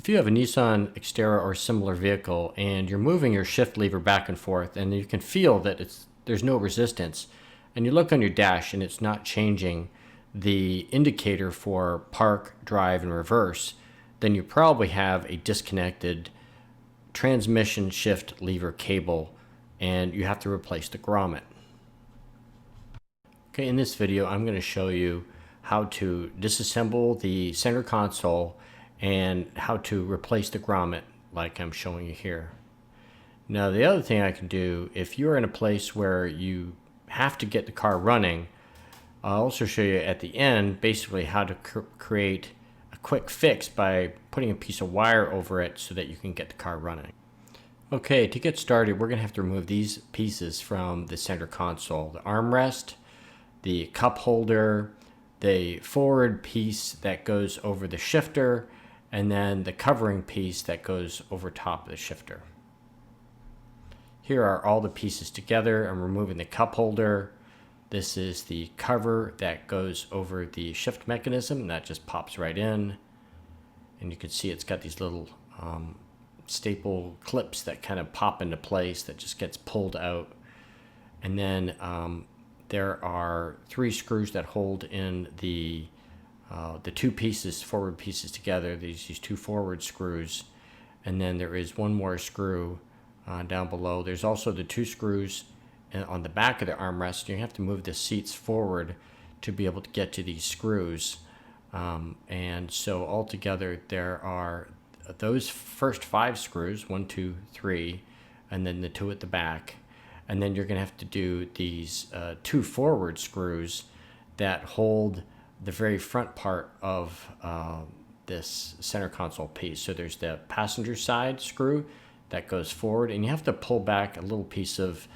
If you have a Nissan Xterra or similar vehicle and you're moving your shift lever back and forth and you can feel that there's no resistance, and you look on your dash and it's not changing the indicator for park, drive, and reverse, then you probably have a disconnected transmission shift lever cable and you have to replace the grommet. Okay, in this video I'm going to show you how to disassemble the center console and how to replace the grommet like I'm showing you here. Now the other thing I can do, if you're in a place where you have to get the car running, I'll also show you at the end basically how to create a quick fix by putting a piece of wire over it so that you can get the car running. Okay, to get started we're going to have to remove these pieces from the center console: the armrest, the cup holder, the forward piece that goes over the shifter, and then the covering piece that goes over top of the shifter. Here are all the pieces together. I'm removing the cup holder. This is the cover that goes over the shift mechanism. That just pops right in. And you can see it's got these little staple clips that kind of pop into place that just gets pulled out. And then there are 3 screws that hold in the two pieces, forward pieces together, these 2 forward screws. And then there is one more screw down below. There's also the 2 screws on the back of the armrest. You have to move the seats forward to be able to get to these screws. And so altogether there are those first 5 screws, 1, 2, 3, and then the 2 at the back. And then you're going to have to do these 2 forward screws that hold the very front part of this center console piece. So there's the passenger side screw that goes forward, and you have to pull back a little piece of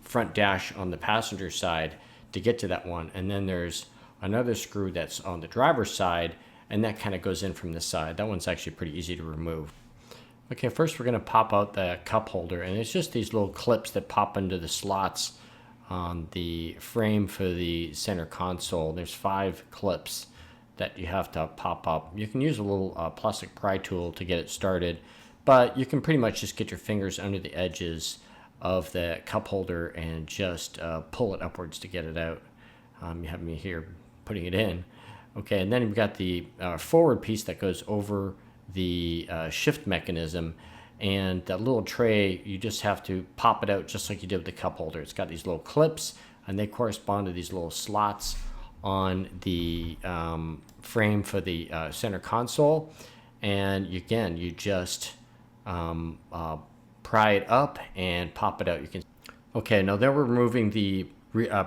front dash on the passenger side to get to that one. And then there's another screw that's on the driver's side, and that kind of goes in from the side. That one's actually pretty easy to remove. Okay, first we're going to pop out the cup holder, and it's just these little clips that pop into the slots on the frame for the center console. There's 5 clips that you have to pop up. You can use a little plastic pry tool to get it started, but you can pretty much just get your fingers under the edges of the cup holder and just pull it upwards to get it out. You have me here putting it in. Okay, and then we've got the forward piece that goes over the shift mechanism, and that little tray, you just have to pop it out just like you did with the cup holder. It's got these little clips, and they correspond to these little slots on the frame for the center console. And again, you just pry it up and pop it out. You can. Okay, now then we're removing the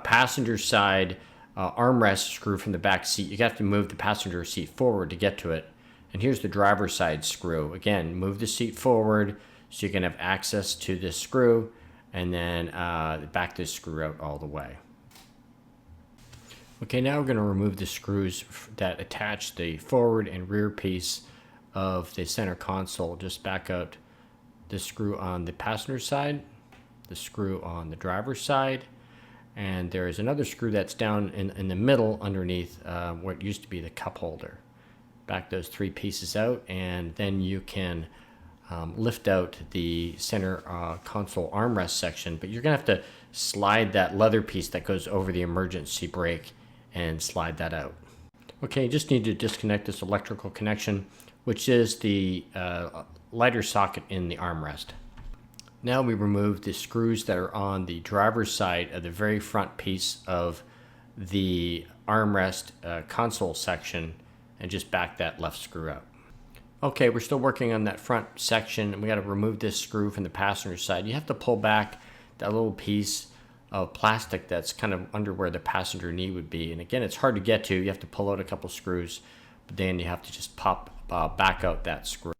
passenger side armrest screw from the back seat. You have to move the passenger seat forward to get to it. And here's the driver's side screw. Again, move the seat forward so you can have access to this screw, and then back this screw out all the way. Okay, now we're going to remove the screws that attach the forward and rear piece of the center console. Just back out the screw on the passenger side, the screw on the driver's side, and there is another screw that's down in the middle underneath where it used to be the cup holder. Back those 3 pieces out, and then you can lift out the center console armrest section, but you're going to have to slide that leather piece that goes over the emergency brake and slide that out. Okay, you just need to disconnect this electrical connection, which is the lighter socket in the armrest. Now we remove the screws that are on the driver's side of the very front piece of the armrest console section, and just back that left screw out. Okay, we're still working on that front section, and we got to remove this screw from the passenger side. You have to pull back that little piece of plastic that's kind of under where the passenger knee would be. And again, it's hard to get to. You have to pull out a couple screws, but then you have to just pop back out that screw.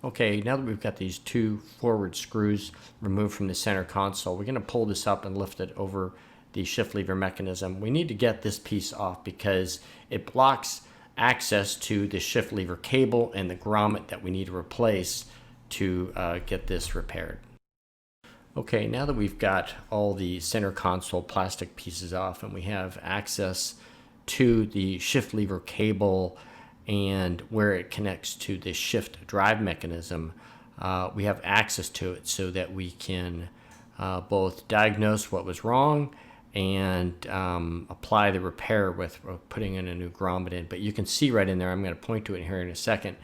Okay, now that we've got these 2 forward screws removed from the center console, we're going to pull this up and lift it over the shift lever mechanism. We need to get this piece off because it blocks access to the shift lever cable and the grommet that we need to replace to get this repaired. Okay, now that we've got all the center console plastic pieces off and we have access to the shift lever cable and where it connects to the shift drive mechanism, we have access to it so that we can both diagnose what was wrong and apply the repair with putting in a new grommet in. But you can see right in there, I'm going to point to it here in a second,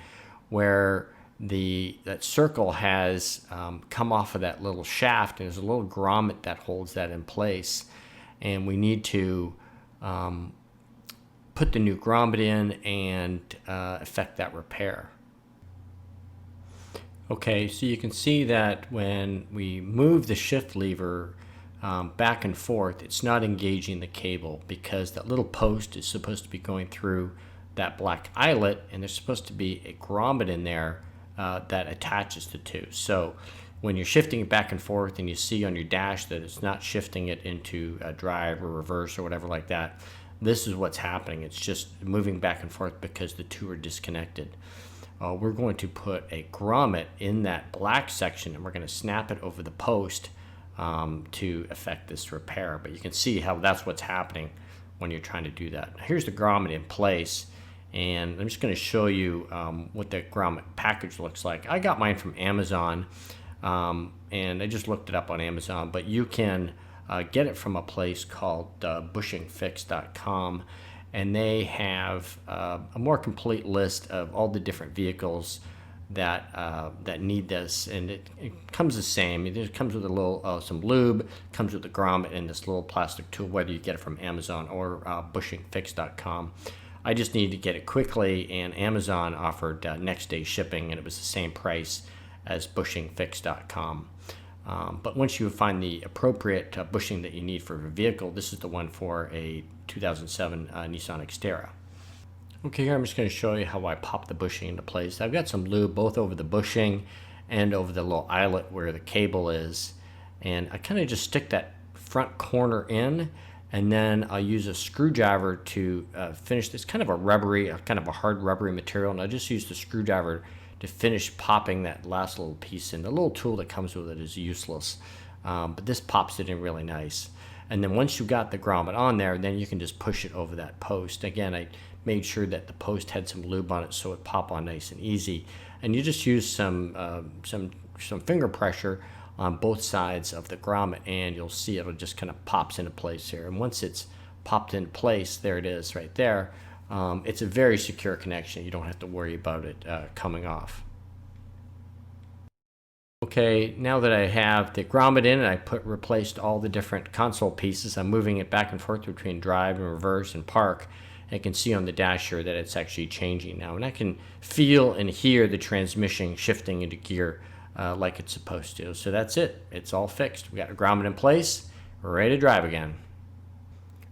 where that circle has come off of that little shaft, and there's a little grommet that holds that in place. And we need to put the new grommet in and effect that repair. Okay, so you can see that when we move the shift lever back and forth, it's not engaging the cable because that little post is supposed to be going through that black eyelet, and there's supposed to be a grommet in there that attaches the two. So when you're shifting it back and forth and you see on your dash that it's not shifting it into a drive or reverse or whatever like that, this is what's happening. It's just moving back and forth because the two are disconnected. We're going to put a grommet in that black section, and we're going to snap it over the post to effect this repair. But you can see how that's what's happening when you're trying to do that. Here's the grommet in place, and I'm just going to show you what the grommet package looks like. I got mine from Amazon, and I just looked it up on Amazon, but you can get it from a place called bushingfix.com, and they have a more complete list of all the different vehicles that need this, and it comes the same. It comes with a little some lube, comes with a grommet and this little plastic tool, whether you get it from Amazon or bushingfix.com. I just needed to get it quickly, and Amazon offered next day shipping, and it was the same price as bushingfix.com. But once you find the appropriate bushing that you need for a vehicle, this is the one for a 2007 Nissan Xterra. Okay, here I'm just going to show you how I pop the bushing into place. I've got some lube both over the bushing and over the little eyelet where the cable is. And I kind of just stick that front corner in, and then I'll use a screwdriver to finish this. Kind of a rubbery, kind of a hard rubbery material, and I just use the screwdriver to finish popping that last little piece in. The little tool that comes with it is useless, but this pops it in really nice. And then once you got the grommet on there, then you can just push it over that post. Again, I made sure that the post had some lube on it so it pop on nice and easy. And you just use some finger pressure on both sides of the grommet, and you'll see it'll just kind of pops into place here. And once it's popped in place, there it is right there. It's a very secure connection. You don't have to worry about it coming off. Okay, now that I have the grommet in and I replaced all the different console pieces, I'm moving it back and forth between drive and reverse and park. I can see on the dash here that it's actually changing now, and I can feel and hear the transmission shifting into gear like it's supposed to. So that's it. It's all fixed. We got a grommet in place. We're ready to drive again.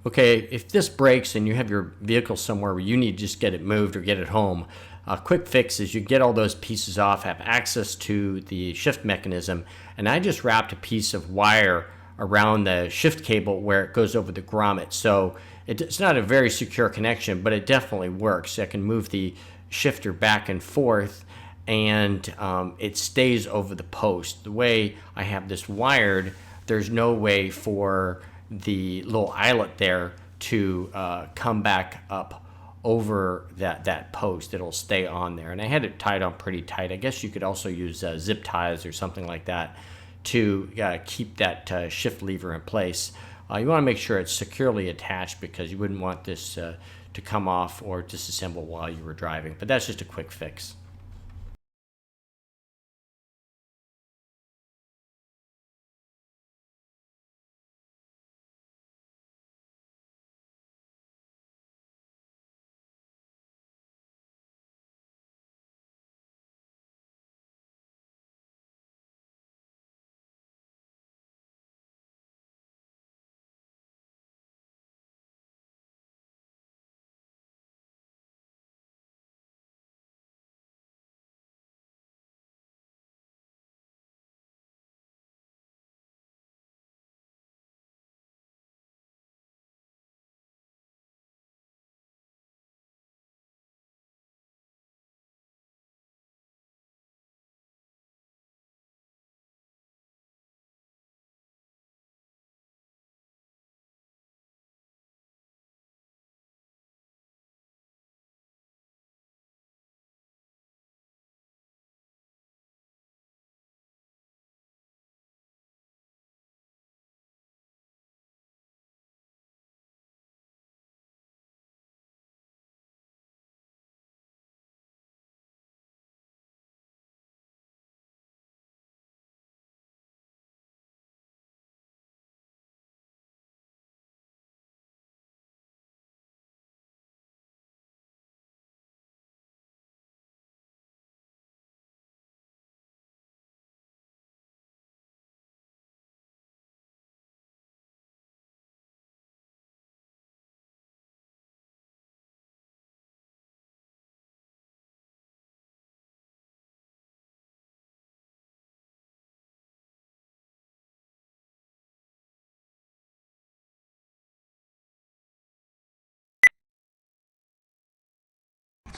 Okay, if this breaks and you have your vehicle somewhere where you need to just get it moved or get it home, a quick fix is you get all those pieces off, have access to the shift mechanism, and I just wrapped a piece of wire around the shift cable where it goes over the grommet. So it's not a very secure connection, but it definitely works. I can move the shifter back and forth, and it stays over the post. The way I have this wired, there's no way for the little eyelet there to come back up over that post. It'll stay on there, and I had it tied on pretty tight. I guess you could also use zip ties or something like that to keep that shift lever in place. You want to make sure it's securely attached because you wouldn't want this to come off or disassemble while you were driving. But that's just a quick fix.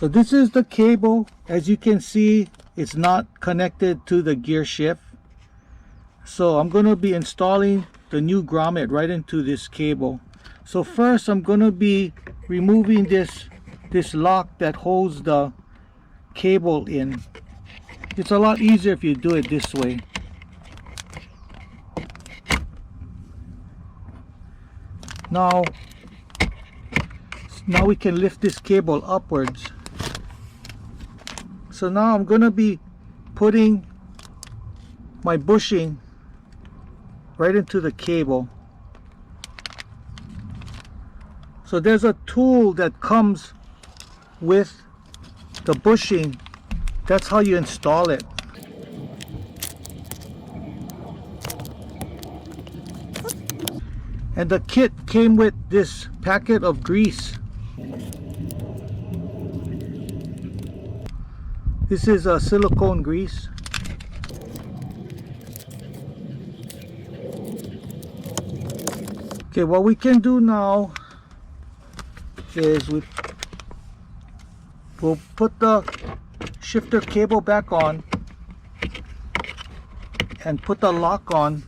So this is the cable. As you can see, it's not connected to the gear shift. So I'm going to be installing the new grommet right into this cable. So first I'm going to be removing this lock that holds the cable in. It's a lot easier if you do it this way. Now we can lift this cable upwards. So now I'm going to be putting my bushing right into the cable. So there's a tool that comes with the bushing. That's how you install it. And the kit came with this packet of grease. This is a silicone grease. Okay, what we can do now is we'll put the shifter cable back on and put the lock on.